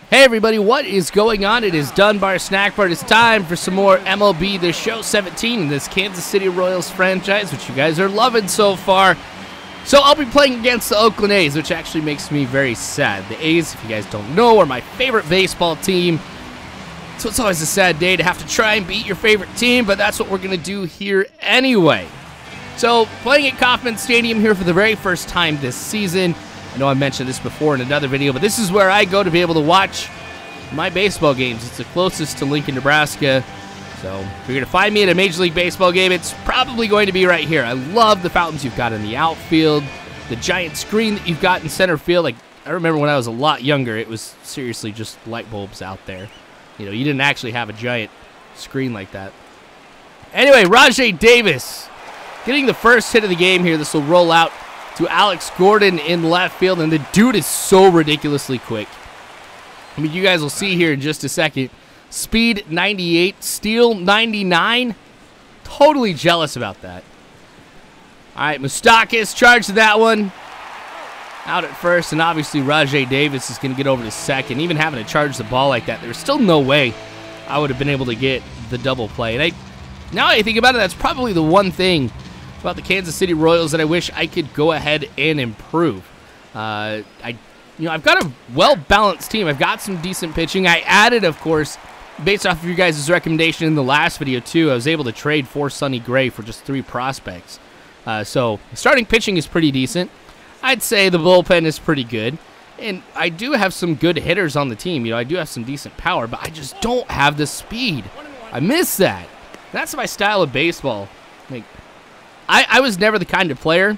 Hey everybody, what is going on? It is Dunbar Snack Bar. It's time for some more MLB The Show 17 in this Kansas City Royals franchise, which you guys are loving so far. So I'll be playing against the Oakland A's, which actually makes me very sad. The A's, if you guys don't know, are my favorite baseball team. So it's always a sad day to have to try and beat your favorite team, but that's what we're going to do here anyway. So playing at Kauffman Stadium here for the very first time this season. I know I mentioned this before in another video, but this is where I go to be able to watch my baseball games. It's the closest to Lincoln, Nebraska. So if you're going to find me at a Major League Baseball game, it's probably going to be right here. I love the fountains you've got in the outfield, the giant screen that you've got in center field. Like, I remember when I was a lot younger, it was seriously just light bulbs out there. You know, you didn't actually have a giant screen like that. Anyway, Rajay Davis getting the first hit of the game here. This will roll out to Alex Gordon in left field, and the dude is so ridiculously quick. I mean, you guys will see here in just a second. Speed 98, steal 99. Totally jealous about that. All right, MUSTACHE charged that one. Out at first, and obviously Rajay Davis is going to get over to second. Even having to charge the ball like that, there's still no way I would have been able to get the double play. And now I think about it, that's probably the one thing about the Kansas City Royals that I wish I could go ahead and improve. I've got a well-balanced team. I've got some decent pitching. I added, of course, based off of your guys' recommendation in the last video too, I was able to trade for Sonny Gray for just 3 prospects. So starting pitching is pretty decent. I'd say the bullpen is pretty good. And I do have some good hitters on the team. You know, I do have some decent power, but I just don't have the speed. I miss that. That's my style of baseball. Like, I was never the kind of player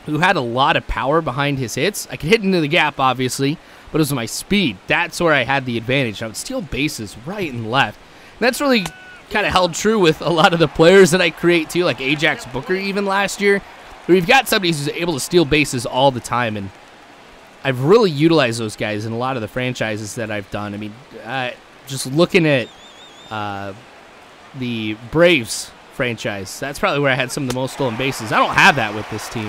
who had a lot of power behind his hits. I could hit into the gap, obviously, but it was my speed. That's where I had the advantage. I would steal bases right and left. And that's really kind of held true with a lot of the players that I create, too, like Ajax Booker even last year. We've got somebody who's able to steal bases all the time, and I've really utilized those guys in a lot of the franchises that I've done. I mean, just looking at the Braves franchise, that's probably where I had some of the most stolen bases. I don't have that with this team.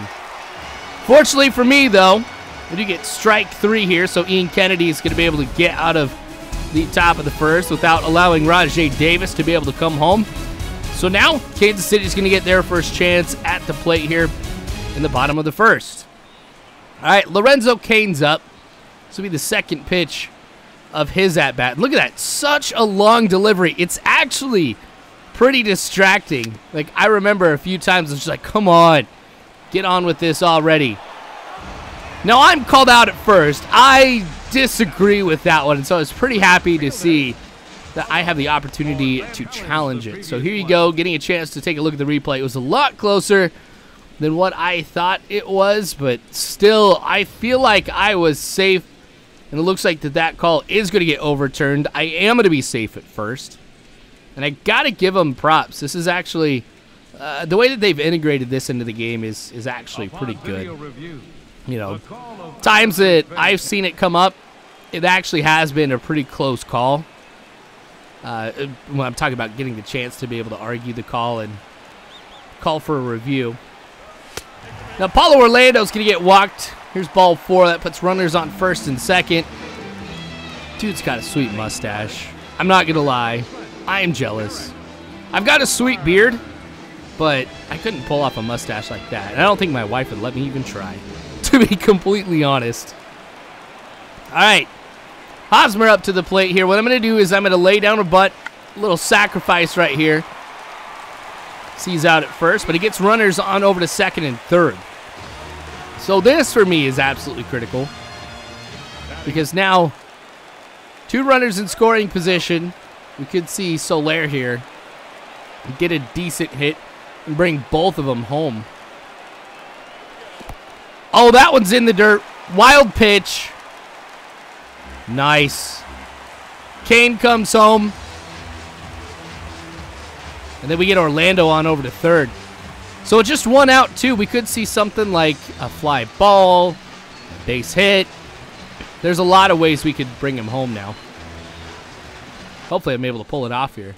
Fortunately for me, though, we do get strike 3 here, so Ian Kennedy is going to be able to get out of the top of the first without allowing Rajay Davis to be able to come home. So now Kansas City is going to get their first chance at the plate here in the bottom of the first. All right, Lorenzo Cain's up. This will be the second pitch of his at-bat. Look at that. Such a long delivery. It's actually pretty distracting. Like, I remember a few times it's just like, come on, get on with this already. Now, I'm called out at first. I disagree with that one, and so I was pretty happy to see that I have the opportunity to challenge it. So here you go, getting a chance to take a look at the replay. It was a lot closer than what I thought it was, but still, I feel like I was safe, and it looks like that call is going to get overturned. I am going to be safe at first, and I got to give them props. This is actually, the way that they've integrated this into the game is actually pretty good. You know, times that I've seen it come up, it actually has been a pretty close call. When I'm talking about getting the chance to be able to argue the call and call for a review. Now, Paulo Orlando's going to get walked. Here's ball 4. That puts runners on first and second. Dude's got a sweet mustache. I'm not going to lie. I am jealous. I've got a sweet beard, but I couldn't pull off a mustache like that. And I don't think my wife would let me even try, to be completely honest. All right. Hosmer up to the plate here. What I'm going to do is I'm going to lay down a butt. A little sacrifice right here. Sees out at first, but he gets runners on over to second and third. So this, for me, is absolutely critical. Because now, 2 runners in scoring position. We could see Soler here get a decent hit and bring both of them home. Oh, that one's in the dirt. Wild pitch. Nice. Cain comes home. And then we get Orlando on over to third. So it's just 1 out, too. We could see something like a fly ball, a base hit. There's a lot of ways we could bring him home now. Hopefully I'm able to pull it off here.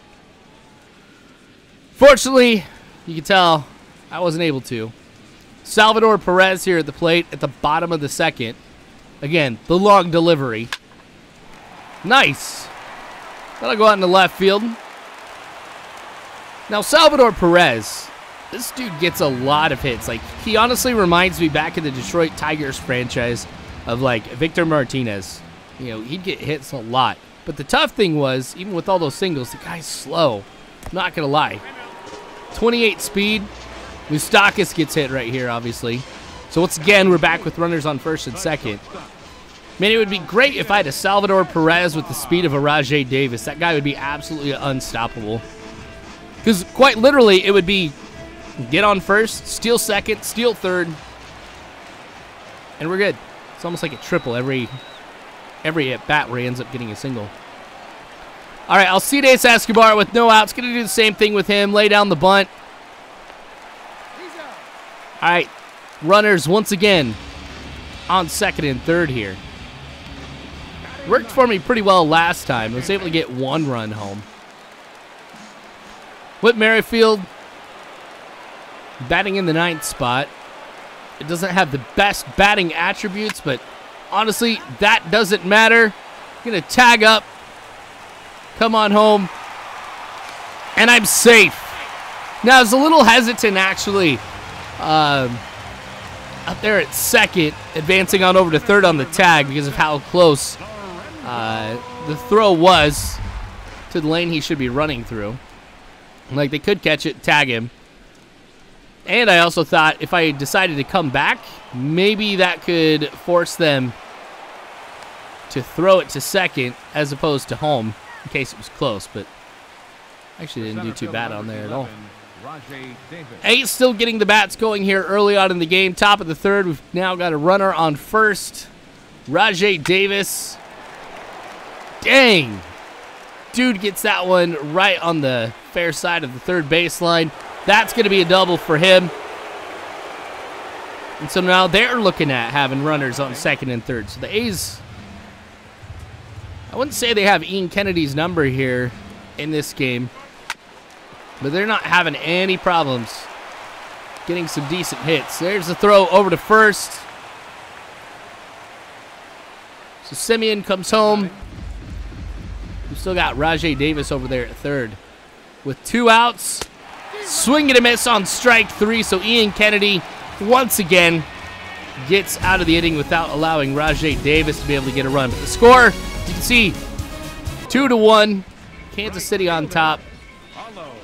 Fortunately, you can tell I wasn't able to. Salvador Perez here at the plate at the bottom of the second. Again, the long delivery. Nice. That'll go out in the left field. Now, Salvador Perez, this dude gets a lot of hits. Like, he honestly reminds me back in the Detroit Tigers franchise of, like, Victor Martinez. You know, he'd get hits a lot. But the tough thing was, even with all those singles, the guy's slow. Not going to lie. 28 speed. MUSTACHE gets hit right here, obviously. So, once again, we're back with runners on first and second. Man, it would be great if I had a Salvador Perez with the speed of a Rajai Davis. That guy would be absolutely unstoppable. Because, quite literally, it would be get on first, steal second, steal third, and we're good. It's almost like a triple every at-bat where he ends up getting a single. All right, Alcides Escobar with no outs. Going to do the same thing with him. Lay down the bunt. All right, runners once again on second and third here. Worked for me pretty well last time. I was able to get one run home. Whit Merrifield batting in the 9th spot. It doesn't have the best batting attributes, but honestly, that doesn't matter. Going to tag up. Come on home. And I'm safe. Now, I was a little hesitant, actually, up there at second, advancing on over to third on the tag because of how close the throw was to the lane he should be running through. Like, they could catch it, tag him. And I also thought if I decided to come back, maybe that could force them to throw it to second as opposed to home in case it was close. But actually didn't do too bad on there at all. A's still getting the bats going here early on in the game. Top of the third, we've now got a runner on first. Rajai Davis. Dang. Dude gets that one right on the fair side of the third baseline. That's going to be a double for him. And so now they're looking at having runners on second and third. So the A's, I wouldn't say they have Ian Kennedy's number here in this game, but they're not having any problems getting some decent hits. There's the throw over to first. So Simeon comes home. We've still got Rajai Davis over there at third. With 2 outs, swing and a miss on strike 3. So Ian Kennedy, once again, gets out of the inning without allowing Rajai Davis to be able to get a run. But the score, you can see, 2-1. Kansas City on top.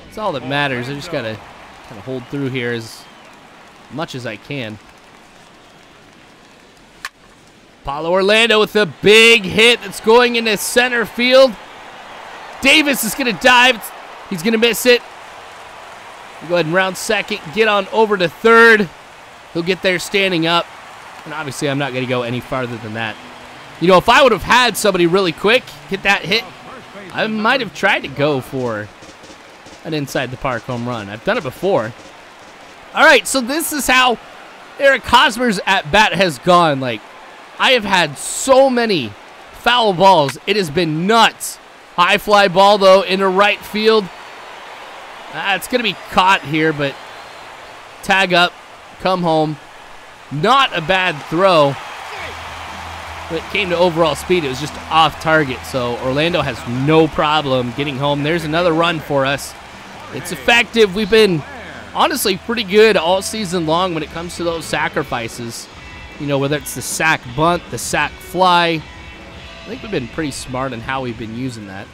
That's all that matters. I just got to kind of hold through here as much as I can. Paulo Orlando with a big hit that's going into center field. Davis is going to dive. He's going to miss it. We'll go ahead and round second. Get on over to third. He'll get there standing up. And obviously, I'm not going to go any farther than that. You know, if I would have had somebody really quick get that hit, I might have tried to go for an inside-the-park home run. I've done it before. All right, so this is how Eric Hosmer's at-bat has gone. Like, I have had so many foul balls. It has been nuts. High fly ball, though, into right field. It's going to be caught here, but tag up, come home. Not a bad throw. When it came to overall speed, it was just off target. So Orlando has no problem getting home. There's another run for us. It's effective. We've been, honestly, pretty good all season long when it comes to those sacrifices. You know, whether it's the sack bunt, the sack fly. I think we've been pretty smart in how we've been using that.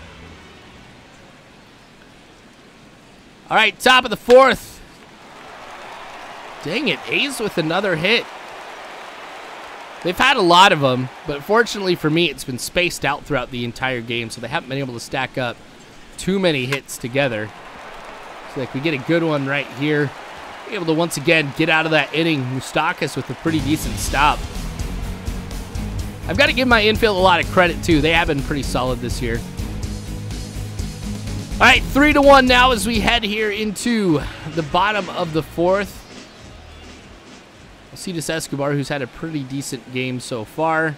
All right, top of the fourth. Dang it, A's with another hit. They've had a lot of them, but fortunately for me, it's been spaced out throughout the entire game, so they haven't been able to stack up too many hits together. So like we get a good one right here. Be able to once again get out of that inning. MUSTACHE with a pretty decent stop. I've got to give my infield a lot of credit, too. They have been pretty solid this year. All right, 3-1 now as we head here into the bottom of the fourth. Alcides Escobar, who's had a pretty decent game so far.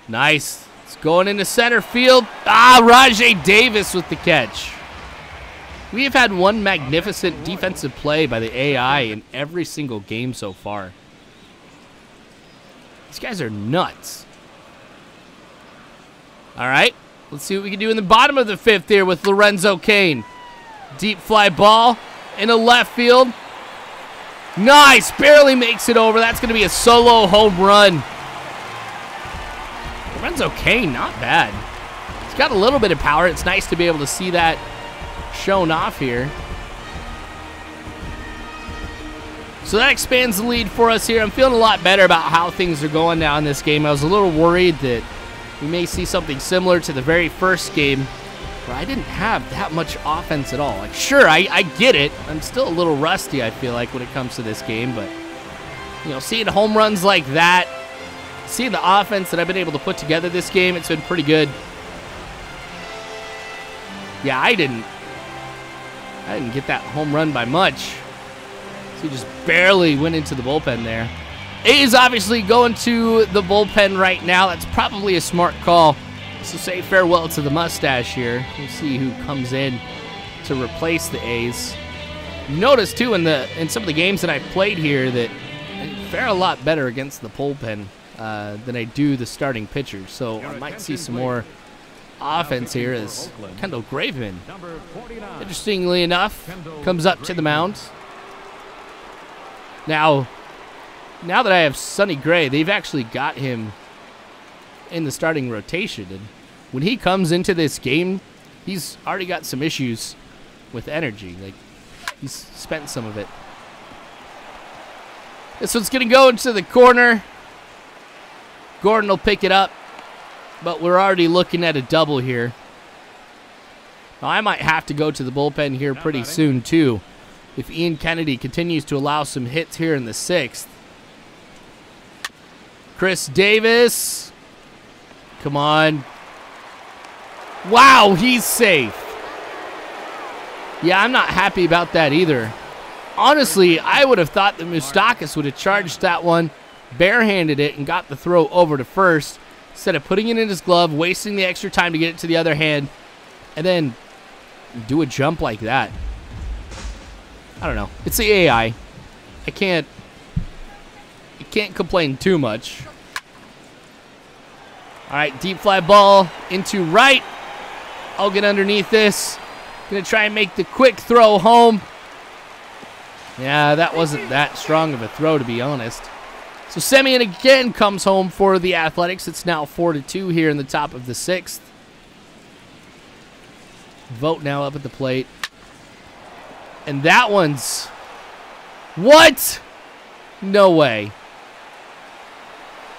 Nice. It's going into center field. Rajai Davis with the catch. We have had one magnificent defensive play by the AI in every single game so far. These guys are nuts. All right, let's see what we can do in the bottom of the 5th here with Lorenzo Cain. Deep fly ball into left field. Nice, barely makes it over. That's going to be a solo home run. Lorenzo Cain, not bad. He's got a little bit of power. It's nice to be able to see that shown off here. So that expands the lead for us here. I'm feeling a lot better about how things are going now in this game. I was a little worried that we may see something similar to the very first game where I didn't have that much offense at all. Like, sure, I get it. I'm still a little rusty, I feel like, when it comes to this game. But, you know, seeing home runs like that, seeing the offense that I've been able to put together this game, it's been pretty good. Yeah, I didn't get that home run by much. So he just barely went into the bullpen there. A's obviously going to the bullpen right now. That's probably a smart call. So say farewell to the mustache here. We'll see who comes in to replace the A's. Notice too in some of the games that I've played here that I fare a lot better against the bullpen than I do the starting pitchers. So I might see some more offense here as Kendall Graveman, interestingly enough, comes up to the mound. Now that I have Sonny Gray, they've actually got him in the starting rotation. And when he comes into this game, he's already got some issues with energy. Like, he's spent some of it. This one's going to go into the corner. Gordon will pick it up, but we're already looking at a double here. Now, I might have to go to the bullpen here pretty soon, too, if Ian Kennedy continues to allow some hits here in the 6th. Chris Davis. Come on. Wow, he's safe. Yeah, I'm not happy about that either. Honestly, I would have thought that MUSTACHE would have charged that one, barehanded it, and got the throw over to first, instead of putting it in his glove, wasting the extra time to get it to the other hand, and then do a jump like that. I don't know. It's the AI. I can't complain too much. All right, deep fly ball into right. I'll get underneath this. Gonna try and make the quick throw home. Yeah, that wasn't that strong of a throw, to be honest. So Semien again comes home for the Athletics. It's now 4-2 here in the top of the 6th. Vogt now up at the plate. And that one's... What? No way.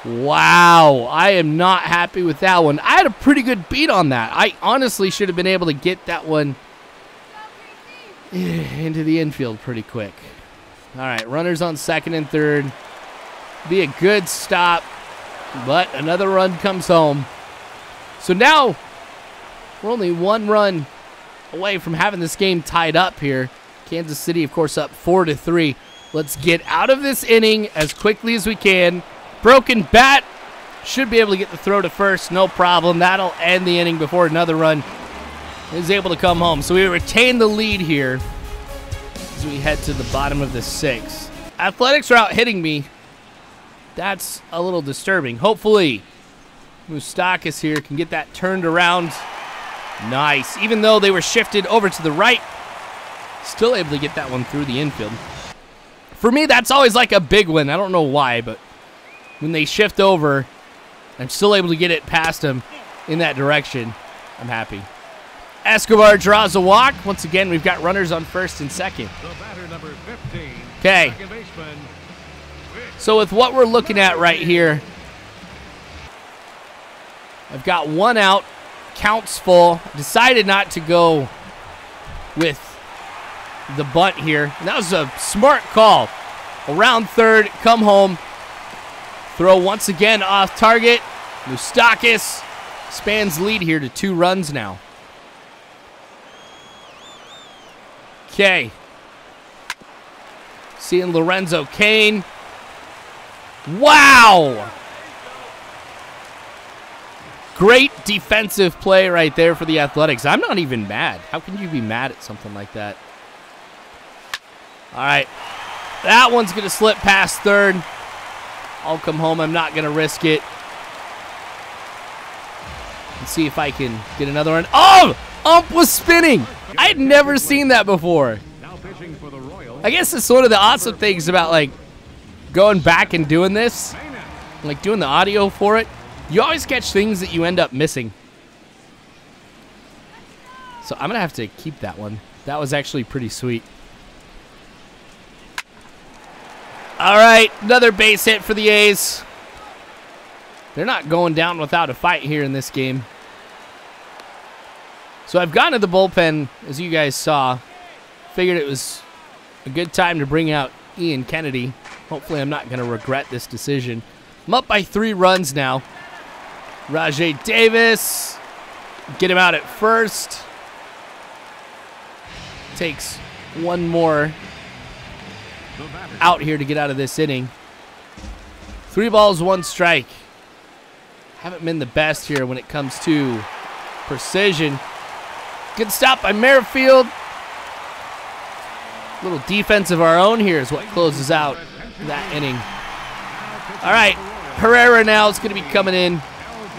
Wow, I am not happy with that one. I had a pretty good beat on that. I honestly should have been able to get that one into the infield pretty quick. All right, runners on 2nd and 3rd. Be a good stop, but another run comes home. So now we're only 1 run away from having this game tied up here. Kansas City, of course, up 4-3. Let's get out of this inning as quickly as we can. Broken bat. Should be able to get the throw to first. No problem. That'll end the inning before another run is able to come home. So we retain the lead here as we head to the bottom of the 6th. Athletics are out hitting me. That's a little disturbing. Hopefully, MUSTACHE here can get that turned around. Nice. Even though they were shifted over to the right, still able to get that one through the infield. For me, that's always like a big win. I don't know why, but when they shift over, I'm still able to get it past them in that direction. I'm happy. Escobar draws a walk. Once again, we've got runners on 1st and 2nd. Okay. So with what we're looking at right here, I've got 1 out, counts full. Decided not to go with the bunt here. And that was a smart call. Around 3rd, come home. Throw once again off target. MUSTACHE spans lead here to 2 runs now. Okay. Seeing Lorenzo Cain. Wow! Great defensive play right there for the Athletics. I'm not even mad. How can you be mad at something like that? All right. That one's going to slip past 3rd. I'll come home. I'm not going to risk it. Let's see if I can get another one. Oh! Ump was spinning! I had never seen that before. I guess it's one of the awesome things about, like, going back and doing this. Like, doing the audio for it. You always catch things that you end up missing. So I'm going to have to keep that one. That was actually pretty sweet. All right, another base hit for the A's. They're not going down without a fight here in this game. So I've gone to the bullpen, as you guys saw. Figured it was a good time to bring out Ian Kennedy. Hopefully I'm not going to regret this decision. I'm up by 3 runs now. Rajay Davis, get him out at first. Takes one more out here to get out of this inning. 3 balls, 1 strike. Haven't been the best here when it comes to precision. Good stop by Merrifield. Little defense of our own here is what closes out that inning. All right, Herrera now is going to be coming in.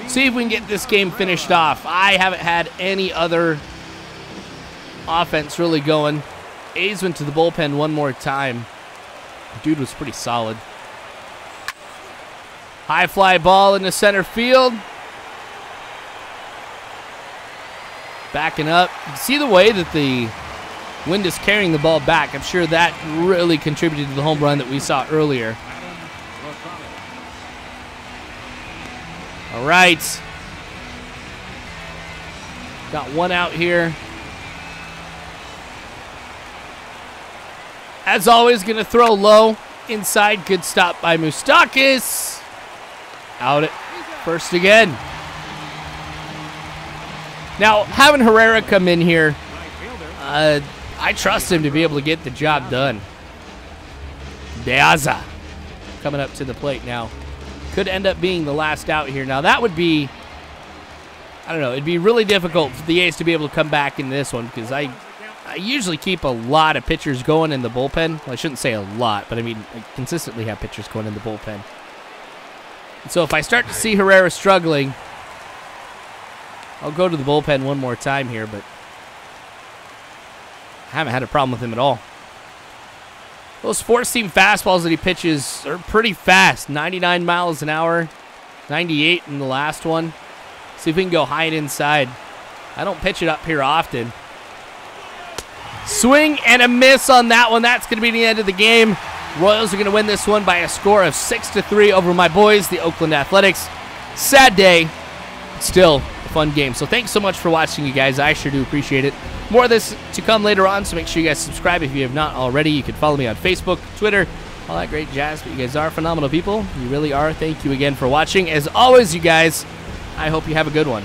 See if we can get this game finished off. I haven't had any other offense really going. A's went to the bullpen one more time. Dude was pretty solid. High fly ball into center field. Backing up. You can see the way that the wind is carrying the ball back. I'm sure that really contributed to the home run that we saw earlier. All right. Got 1 out here. As always, going to throw low. Inside, good stop by MUSTACHE. Out at first again. Now, having Herrera come in here, I trust him to be able to get the job done. Deaza coming up to the plate now. Could end up being the last out here. Now, that would be, I don't know, it'd be really difficult for the A's to be able to come back in this one because I usually keep a lot of pitchers going in the bullpen. Well, I shouldn't say a lot, but I mean, I consistently have pitchers going in the bullpen. And so if I start to see Herrera struggling, I'll go to the bullpen one more time here, but I haven't had a problem with him at all. Those 4-seam fastballs that he pitches are pretty fast. 99 miles an hour, 98 in the last one. See if we can go high and inside. I don't pitch it up here often. Swing and a miss on that one. That's going to be the end of the game. Royals are going to win this one by a score of 6-3 over my boys, the Oakland Athletics. Sad day, still a fun game. So thanks so much for watching, you guys. I sure do appreciate it. More of this to come later on, so make sure you guys subscribe if you have not already. You can follow me on Facebook, Twitter, all that great jazz. But you guys are phenomenal people. You really are. Thank you again for watching. As always, you guys, I hope you have a good one.